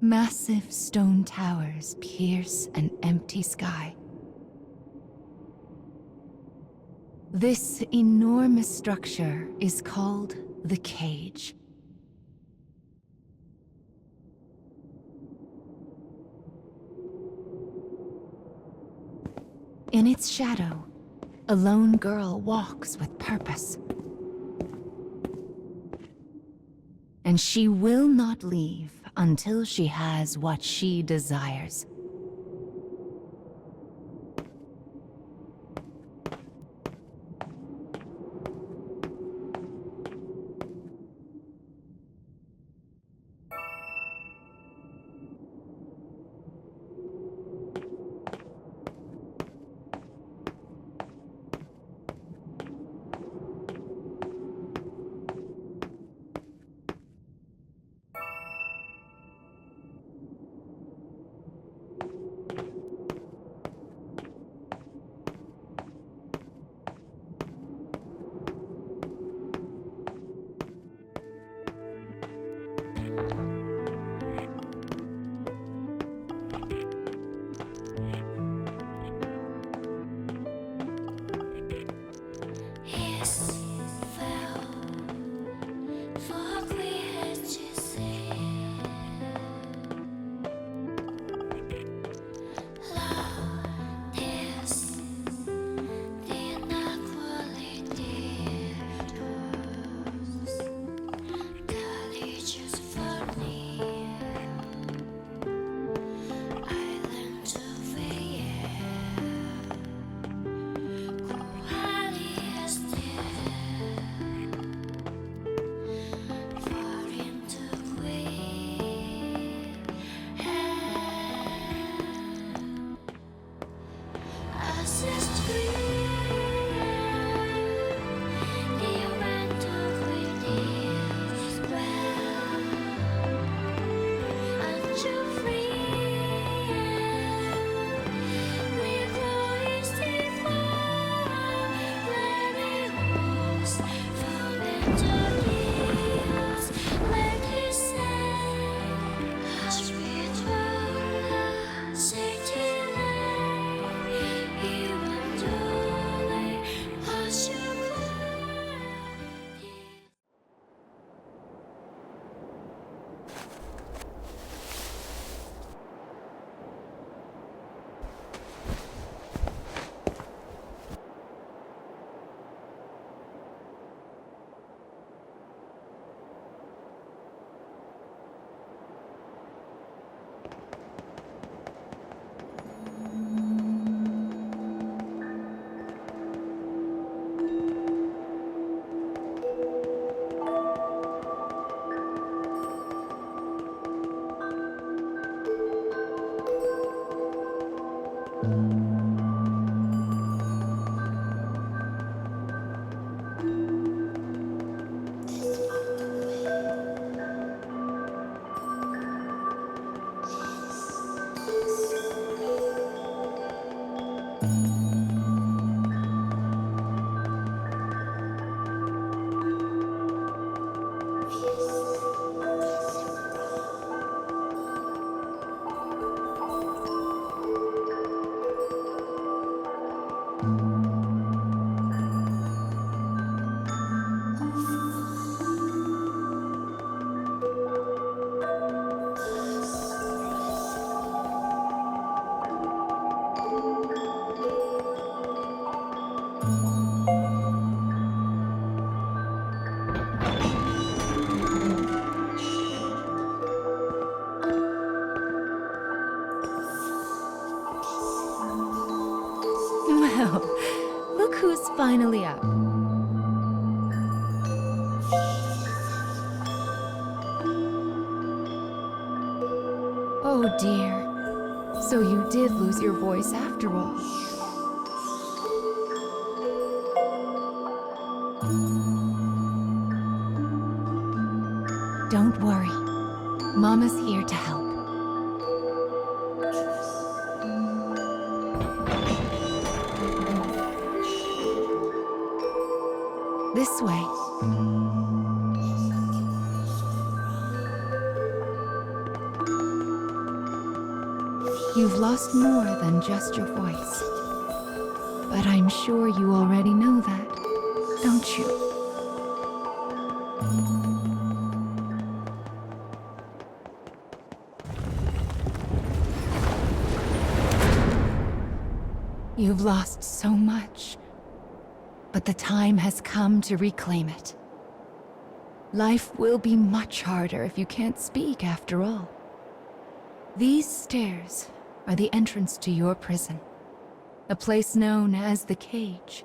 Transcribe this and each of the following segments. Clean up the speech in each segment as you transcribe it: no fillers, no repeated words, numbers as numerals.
Massive stone towers pierce an empty sky. This enormous structure is called the Cage. In its shadow, a lone girl walks with purpose. And she will not leave until she has what she desires. Well, look who's finally up. Oh dear. So you did lose your voice after all. Don't worry. Mama's here to help. This way. You've lost more than just your voice. But I'm sure you already know that, don't you? You've lost so much, but the time has come to reclaim it. Life will be much harder if you can't speak after all. These stairs are the entrance to your prison, a place known as the Cage.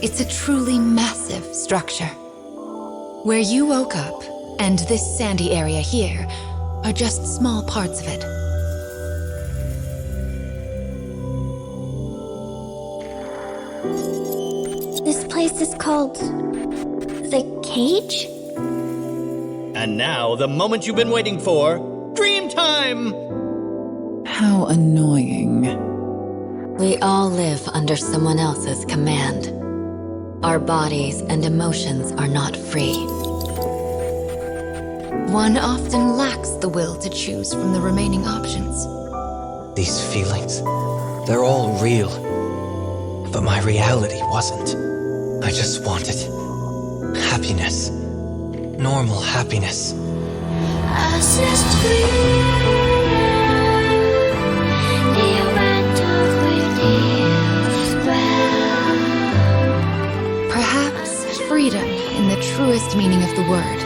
It's a truly massive structure. Where you woke up, and this sandy area here, are just small parts of it. This place is called... the Cage? And now, the moment you've been waiting for, dream time! How annoying. We all live under someone else's command. Our bodies and emotions are not free. One often lacks the will to choose from the remaining options. These feelings, they're all real. But my reality wasn't. I just wanted happiness. Normal happiness. Perhaps freedom, in the truest meaning of the word,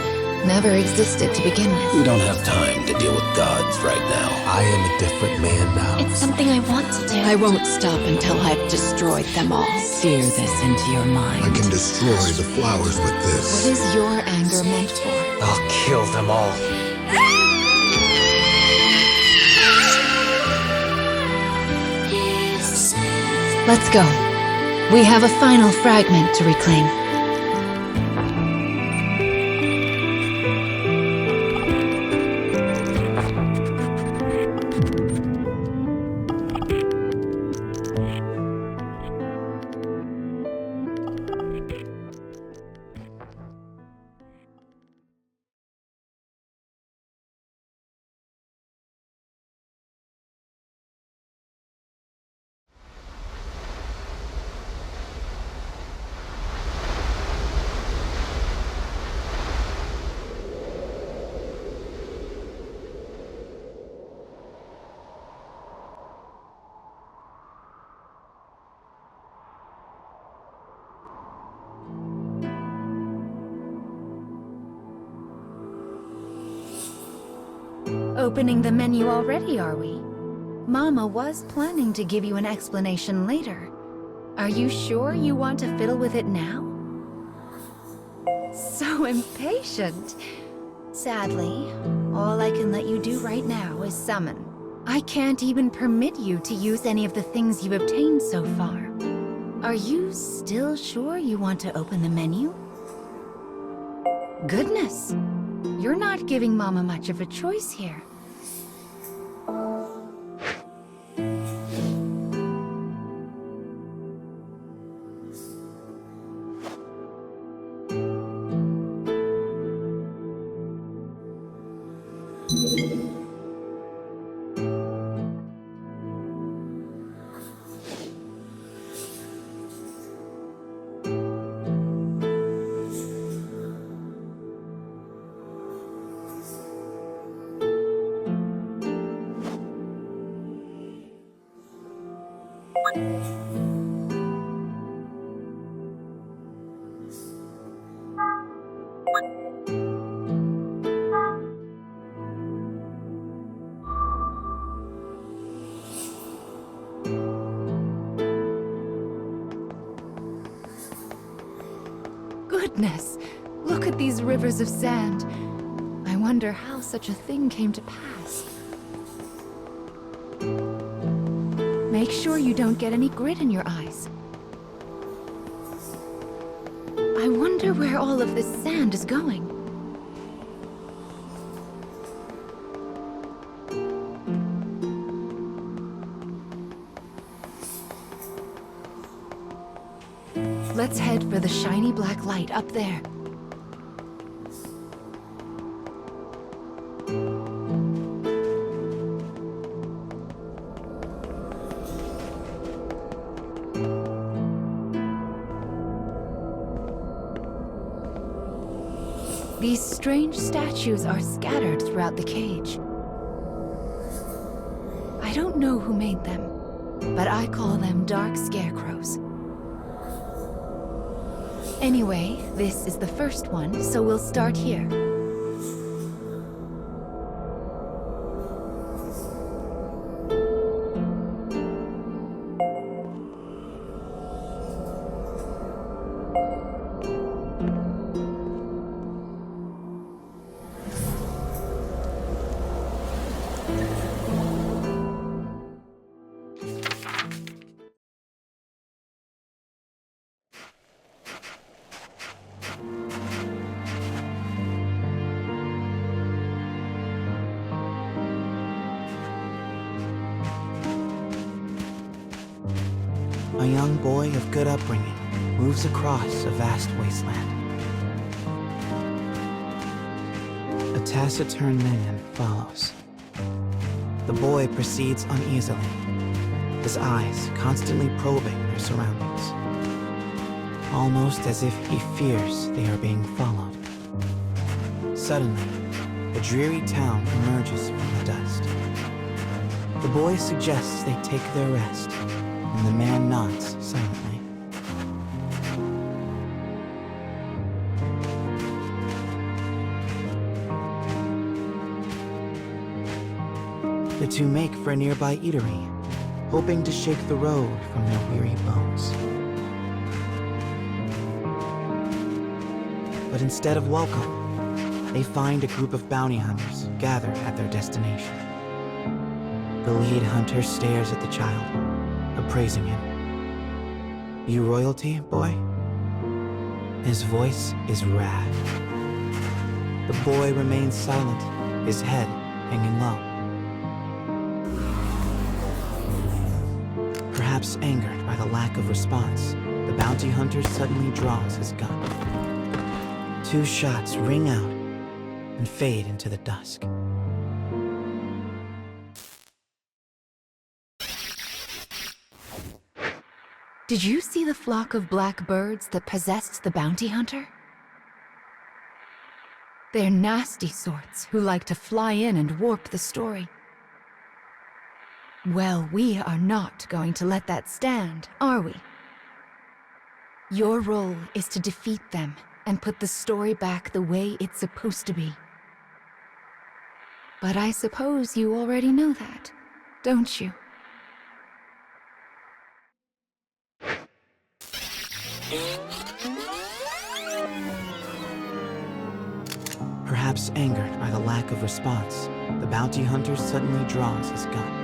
never existed to begin with. We don't have time to deal with gods right now. I am a different man now. It's something I want to do. I won't stop until I've destroyed them all. Sear this into your mind. I can destroy the flowers with What this. is your anger meant for? I'll kill them all. Let's go. We have a final fragment to reclaim. Opening the menu already, are we? Mama was planning to give you an explanation later. Are you sure you want to fiddle with it now? So impatient. Sadly, all I can let you do right now is summon. I can't even permit you to use any of the things you've obtained so far. Are you still sure you want to open the menu? Goodness, you're not giving Mama much of a choice here. Goodness, look at these rivers of sand. I wonder how such a thing came to pass. Make sure you don't get any grit in your eyes. I wonder where all of this sand is going. Let's head for the shiny black light up there. These strange statues are scattered throughout the cage. I don't know who made them, but I call them dark scarecrows. Anyway, this is the first one, so we'll start here. A young boy of good upbringing moves across a vast wasteland. A taciturn man follows. The boy proceeds uneasily, his eyes constantly probing their surroundings, almost as if he fears they are being followed. Suddenly, a dreary town emerges from the dust. The boy suggests they take their rest, and the man nods silently. The two make for a nearby eatery, hoping to shake the road from their weary bones. But instead of welcome, they find a group of bounty hunters gathered at their destination. The lead hunter stares at the child, appraising him. "You royalty, boy?" His voice is wrath. The boy remains silent, his head hanging low. Perhaps angered by the lack of response, the bounty hunter suddenly draws his gun. Two shots ring out and fade into the dusk. Did you see the flock of black birds that possessed the bounty hunter? They're nasty sorts who like to fly in and warp the story. Well, we are not going to let that stand, are we? Your role is to defeat them and put the story back the way it's supposed to be. But I suppose you already know that, don't you? Perhaps angered by the lack of response, the bounty hunter suddenly draws his gun.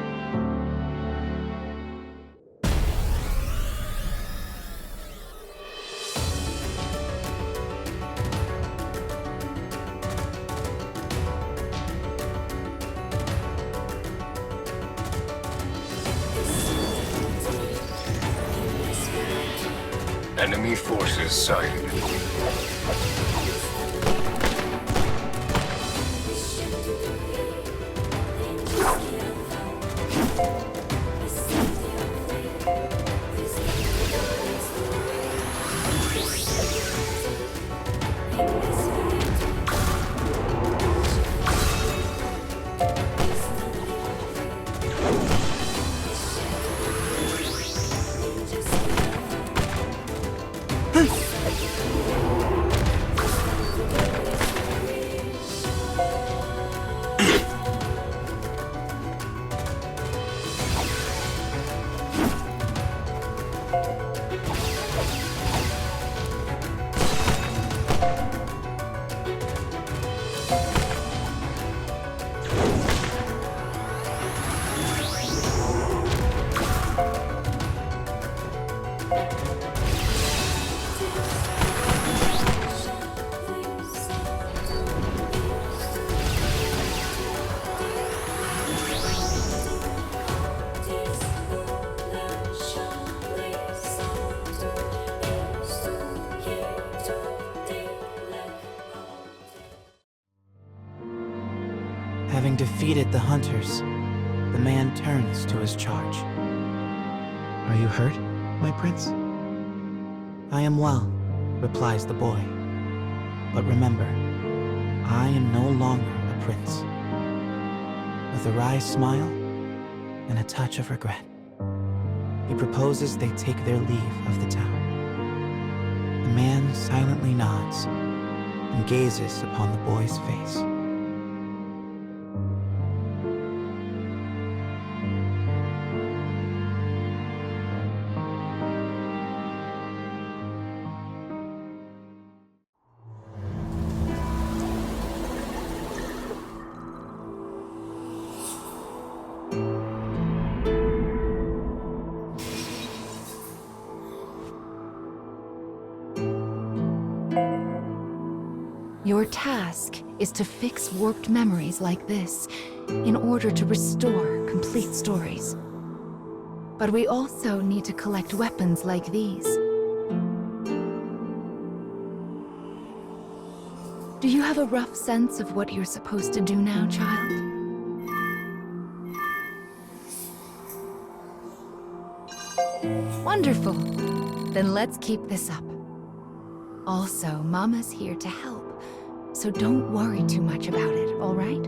Enemy forces sighted. Having defeated the hunters, the man turns to his charge. "Are you hurt, my prince?" "I am well," replies the boy. "But remember, I am no longer a prince." With a wry smile and a touch of regret, he proposes they take their leave of the town. The man silently nods and gazes upon the boy's face. Your task is to fix warped memories like this in order to restore complete stories. But we also need to collect weapons like these. Do you have a rough sense of what you're supposed to do now, child? Wonderful. Then let's keep this up. Also, Mama's here to help, so don't worry too much about it, all right?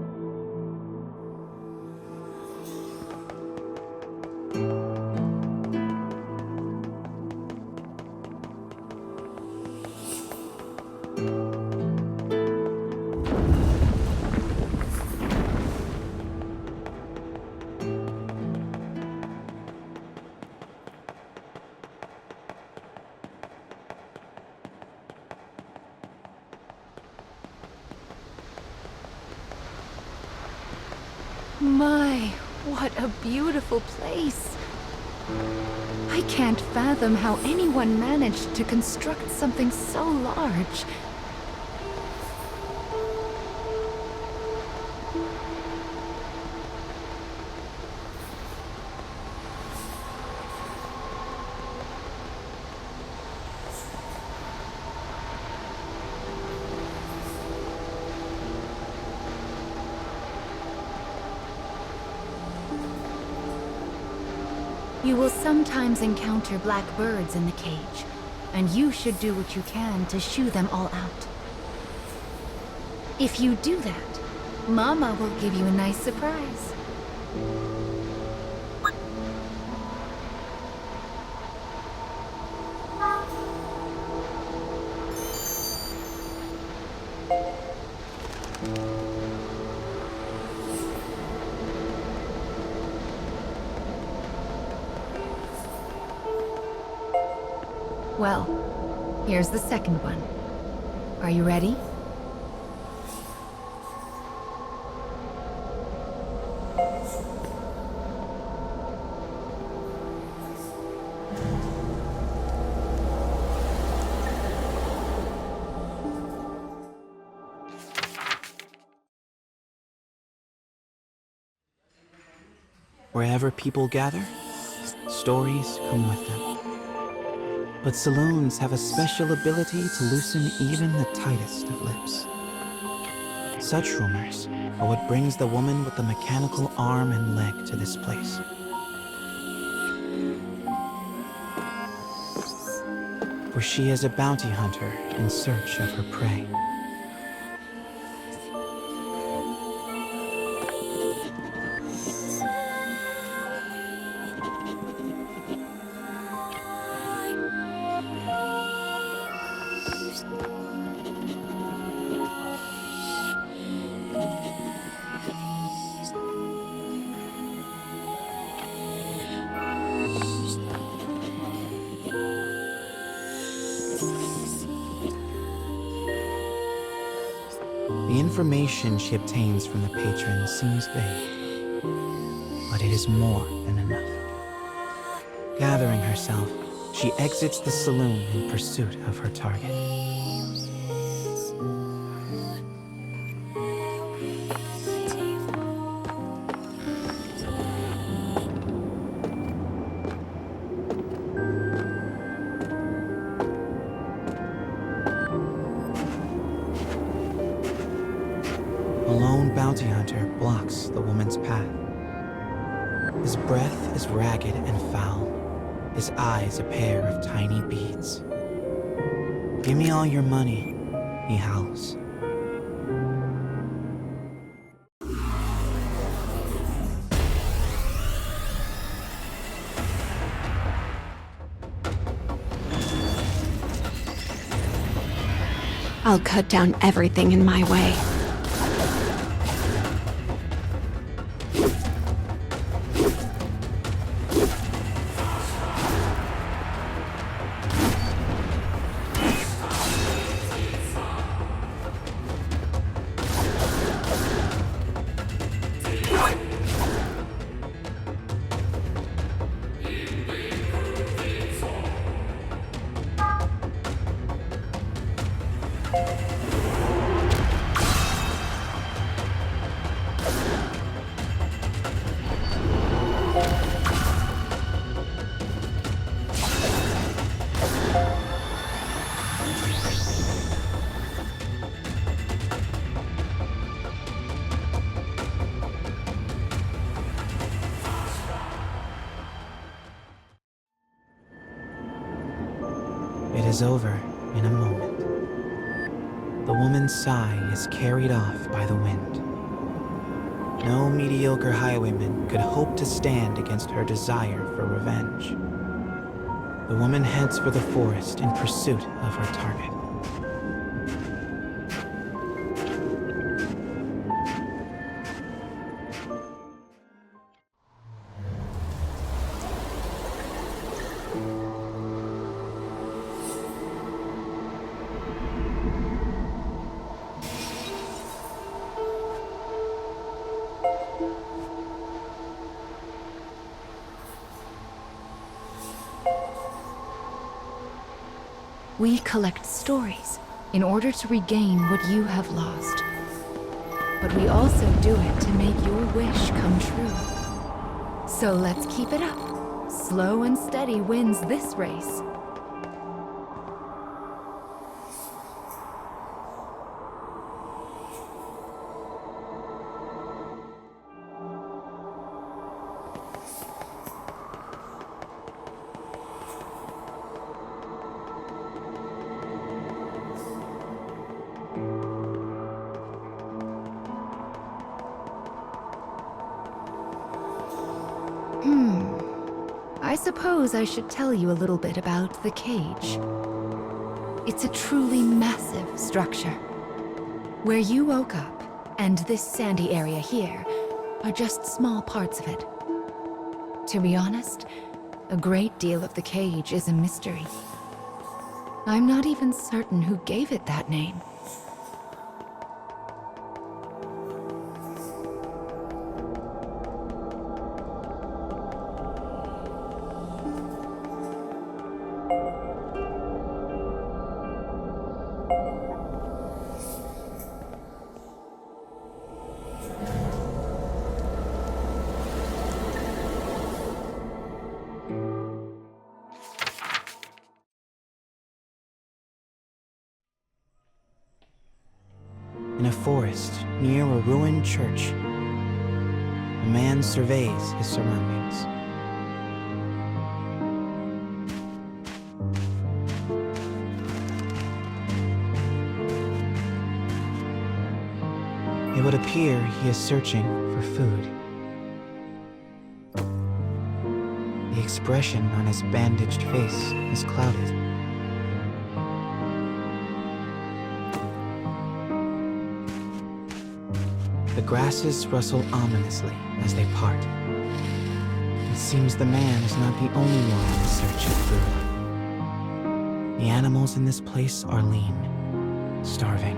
My, what a beautiful place. I can't fathom how anyone managed to construct something so large. You will sometimes encounter black birds in the cage, and you should do what you can to shoo them all out. If you do that, Mama will give you a nice surprise. Well, here's the second one. Are you ready? Wherever people gather, stories come with them. But saloons have a special ability to loosen even the tightest of lips. Such rumors are what brings the woman with the mechanical arm and leg to this place. For she is a bounty hunter in search of her prey. The information she obtains from the patron seems vague, but it is more than enough. Gathering herself, she exits the saloon in pursuit of her target. Alone bounty hunter blocks the woman's path. His breath is ragged and foul, his eyes a pair of tiny beads. "Give me all your money," he howls. I'll cut down everything in my way. It is over in a moment. The woman's sigh is carried off by the wind. No mediocre highwayman could hope to stand against her desire for revenge. The woman heads for the forest in pursuit of her target. We collect stories in order to regain what you have lost. But we also do it to make your wish come true. So let's keep it up. Slow and steady wins this race. I suppose I should tell you a little bit about the cage. It's a truly massive structure. Where you woke up, and this sandy area here, are just small parts of it. To be honest, a great deal of the cage is a mystery. I'm not even certain who gave it that name. In a forest near a ruined church, a man surveys his surroundings. It would appear he is searching for food. The expression on his bandaged face is clouded. The grasses rustle ominously as they part. It seems the man is not the only one in search of food. The animals in this place are lean, starving,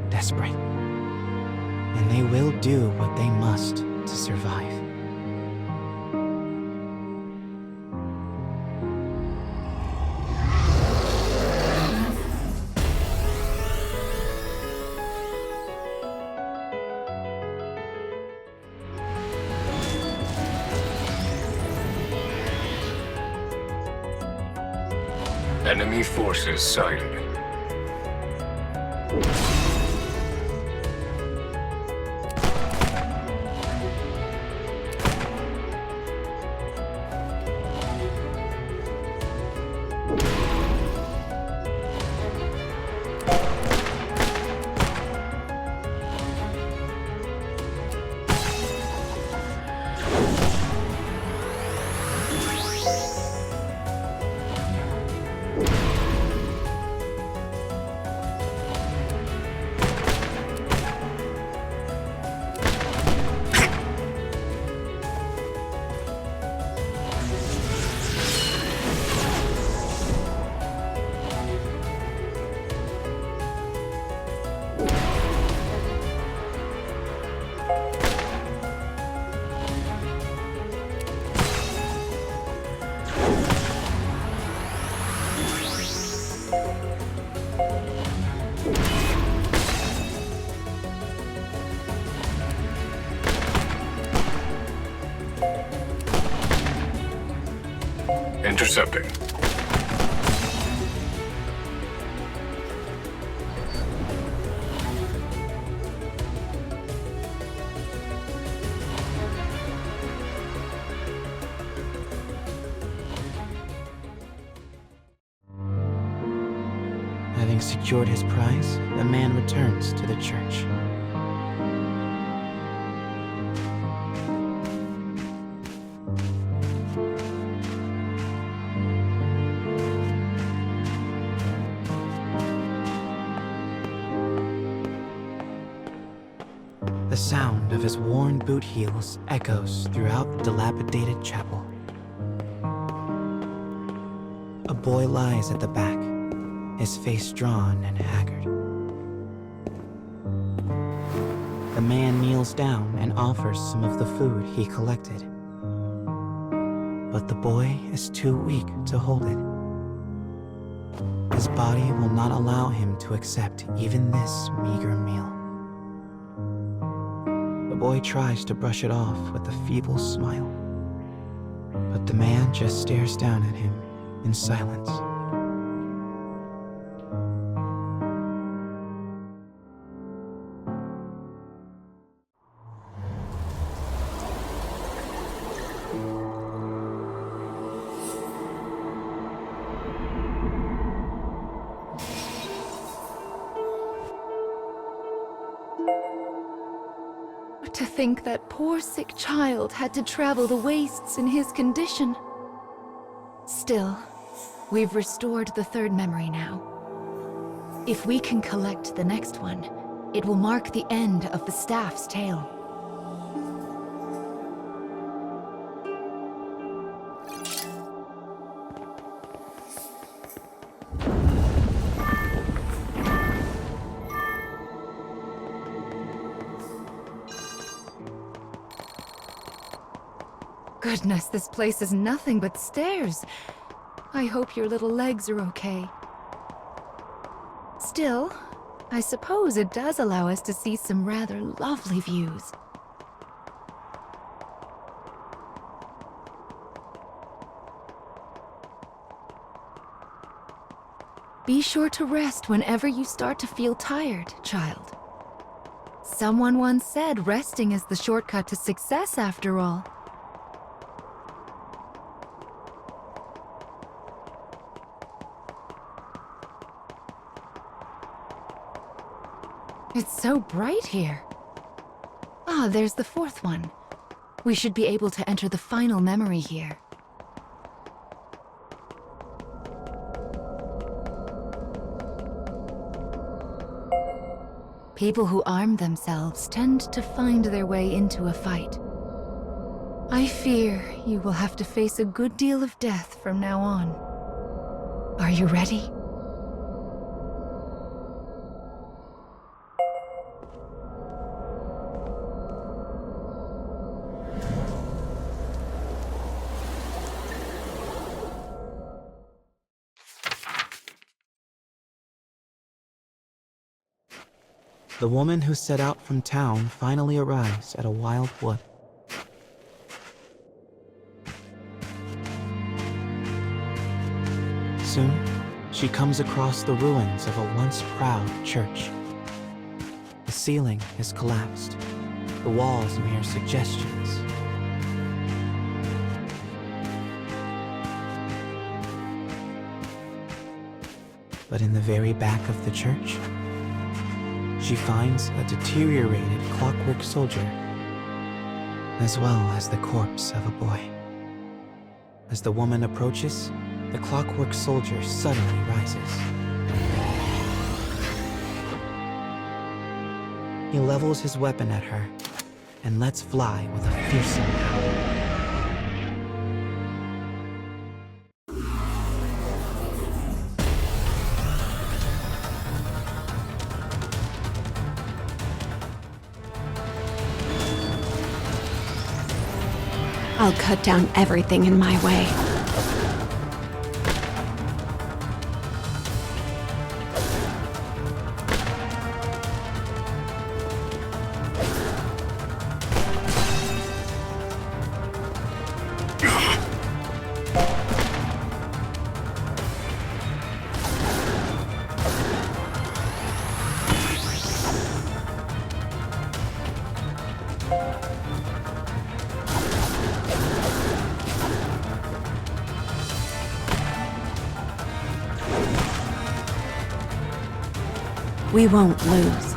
desperate, and they will do what they must to survive. Enemy forces sighted. Intercepting. Having secured his prize, the man returns to the church. The sound of his worn boot heels echoes throughout the dilapidated chapel. A boy lies at the back, his face drawn and haggard. The man kneels down and offers some of the food he collected. But the boy is too weak to hold it. His body will not allow him to accept even this meager meal. The boy tries to brush it off with a feeble smile, but the man just stares down at him in silence. To think that poor sick child had to travel the wastes in his condition. Still, we've restored the third memory now. If we can collect the next one, it will mark the end of the staff's tale. Goodness, this place is nothing but stairs. I hope your little legs are okay. Still, I suppose it does allow us to see some rather lovely views. Be sure to rest whenever you start to feel tired, child. Someone once said resting is the shortcut to success after all. It's so bright here. Ah, there's the fourth one. We should be able to enter the final memory here. People who arm themselves tend to find their way into a fight. I fear you will have to face a good deal of death from now on. Are you ready? The woman who set out from town finally arrives at a wild wood. Soon, she comes across the ruins of a once proud church. The ceiling has collapsed, the walls mere suggestions. But in the very back of the church, she finds a deteriorated clockwork soldier, as well as the corpse of a boy. As the woman approaches, the clockwork soldier suddenly rises. He levels his weapon at her and lets fly with a fearsome howl. I'll cut down everything in my way. We won't lose.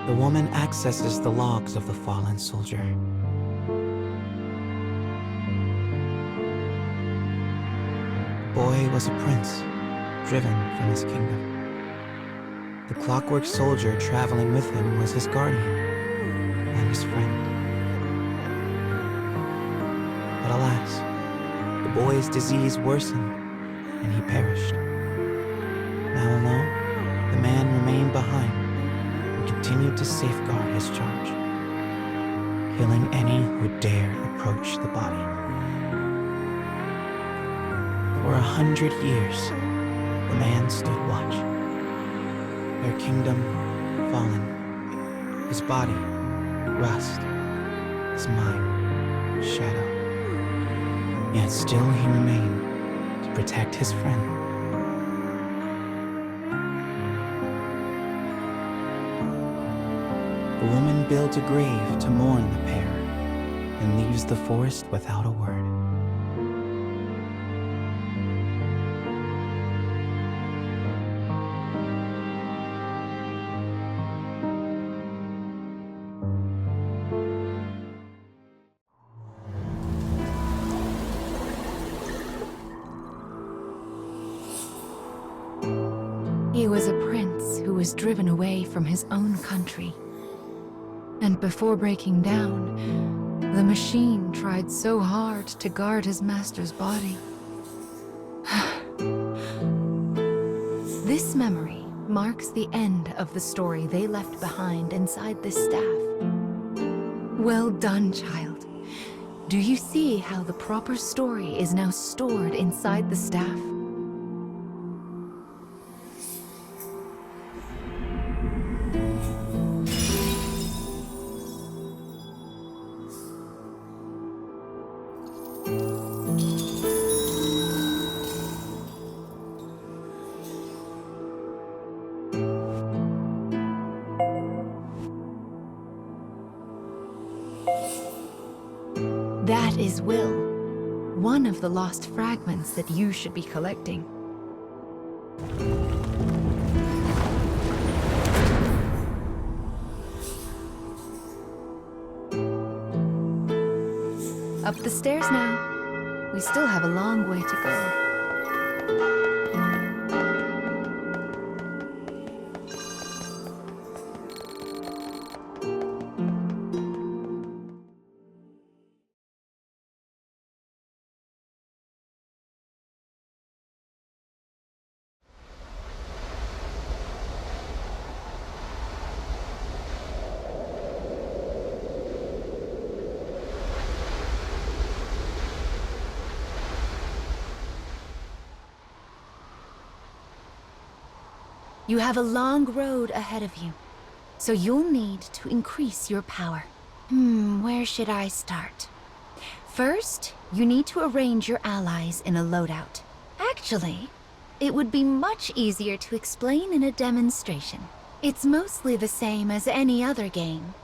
The woman accesses the logs of the fallen soldier. The boy was a prince, driven from his kingdom. The clockwork soldier traveling with him was his guardian and his friend. But alas, the boy's disease worsened and he perished. Now alone, the man remained behind, continued to safeguard his charge, killing any who dare approach the body. For 100 years, the man stood watch, their kingdom fallen, his body rust, his mind shadow. Yet still he remained to protect his friend. The woman builds a grave to mourn the pair, and leaves the forest without a word. He was a prince who was driven away from his own country. And before breaking down, the machine tried so hard to guard his master's body. This memory marks the end of the story they left behind inside this staff. Well done, child. Do you see how the proper story is now stored inside the staff? That is Will, one of the lost fragments that you should be collecting. Up the stairs now. We still have a long way to go. You have a long road ahead of you, so you'll need to increase your power. Where should I start? First, you need to arrange your allies in a loadout. Actually, it would be much easier to explain in a demonstration. It's mostly the same as any other game,